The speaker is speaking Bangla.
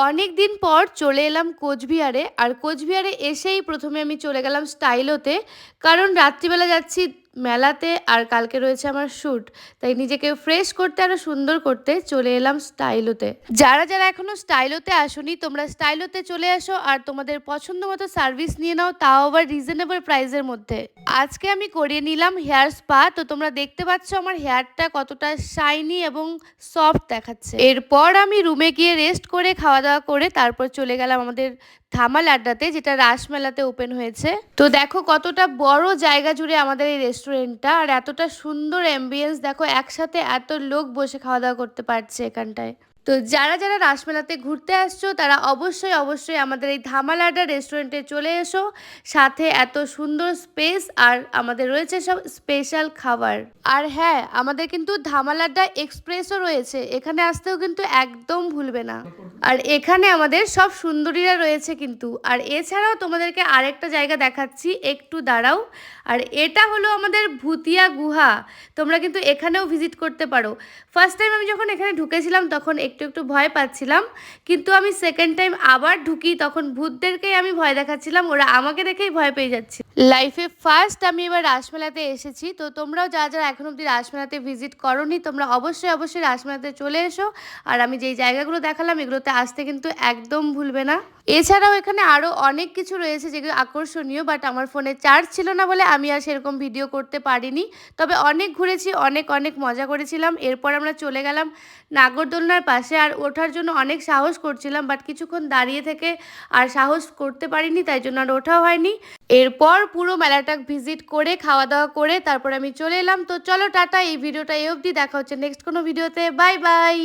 অনেক দিন পর চলে এলাম কোচবিহারে। আর কোচবিহারে এসেই প্রথমে আমি চলে গেলাম স্টাইলোতে। কারণ রাত্রিবেলা যাচ্ছি মেলাতে আর কালকে রয়েছে আমার শ্যুট। তাই নিজেকে ফ্রেশ করতে আরও সুন্দর করতে চলে এলাম স্টাইলোতে। যারা যারা এখনও স্টাইলোতে আসোনি তোমরা স্টাইলোতে চলে আসো আর তোমাদের পছন্দ মতো সার্ভিস নিয়ে নাও, তাও আবার রিজনেবল প্রাইসের মধ্যে। আজকে আমি করিয়ে নিলাম হেয়ার স্পা। তো তোমরা দেখতে পাচ্ছ আমার হেয়ারটা কতটা শাইনি এবং সফট দেখাচ্ছে। এরপর আমি রুমে গিয়ে রেস্ট করে খাওয়া দাওয়া করে তারপর চলে গেলাম আমাদের ধামাল আড্ডাতে, যেটা রাসমেলাতে ওপেন হয়েছে। তো দেখো কতটা বড় জায়গা জুড়ে আমাদের এই রেস্টুরেন্টটা, আর এতটা সুন্দর অ্যাম্বিয়েন্স। দেখো একসাথে এত লোক বসে খাওয়া দাওয়া করতে পারছে এখানটায়। তো যারা যারা রাসমেলাতে ঘুরতে আসছো তারা অবশ্যই অবশ্যই আমাদের এই ধামাল আড্ডা রেস্টুরেন্টে চলে এসো। সাথে এত সুন্দর স্পেস আর আমাদের রয়েছে সব স্পেশাল খাবার। আর হ্যাঁ, আমাদের কিন্তু ধামাল আড্ডা এক্সপ্রেসও রয়েছে, এখানে আসতেও কিন্তু একদম ভুলবে না। আর এখানে আমাদের সব সুন্দরীরা রয়েছে কিন্তু। আর এছাড়াও তোমাদেরকে আরেকটা জায়গা দেখাচ্ছি, একটু দাঁড়াও। আর এটা হলো আমাদের ভুতিয়া গুহা। তোমরা কিন্তু এখানেও ভিজিট করতে পারো। ফার্স্ট টাইম আমি যখন এখানে ঢুকেছিলাম তখন একটু একটু ভয় পাচ্ছিলাম, কিন্তু আমি সেকেন্ড টাইম আবার ঢুকি তখন ভূতদেরকেই আমি ভয় দেখাচ্ছিলাম, ওরা আমাকে দেখেই ভয় পেয়ে যাচ্ছে। লাইফে ফার্স্ট আমি এবার রাসমেলাতে এসেছি। তো তোমরাও যারা যারা এখন অবধি রাসমেলাতে ভিজিট করোনি তোমরা অবশ্যই অবশ্যই রাসমেলাতে চলে এসো। আর আমি যেই জায়গাগুলো দেখালাম এগুলোতে আসতে কিন্তু একদম ভুলবে না। এছাড়াও এখানে আরও অনেক কিছু রয়েছে যেগুলো আকর্ষণীয়, বাট আমার ফোনে চার্জ ছিল না বলে আমি আর সেরকম ভিডিও করতে পারিনি। তবে অনেক ঘুরেছি, অনেক অনেক মজা করেছিলাম। এরপর আমরা চলে গেলাম নাগরদোলনার পাশে। আর ওঠার জন্য অনেক সাহস করছিলাম, বাট কিছুক্ষণ দাঁড়িয়ে থেকে আর সাহস করতে পারিনি, তাই জন্য আর ওঠাও হয়নি। এরপর পুরো মেলাটা ভিজিট করে খাওয়া দাওয়া করে তারপর আমি চলে এলাম। তো চলো টাটা, এই ভিডিওটা এই অবধি, দেখা হচ্ছে নেক্সট কোনো ভিডিওতে। Bye bye.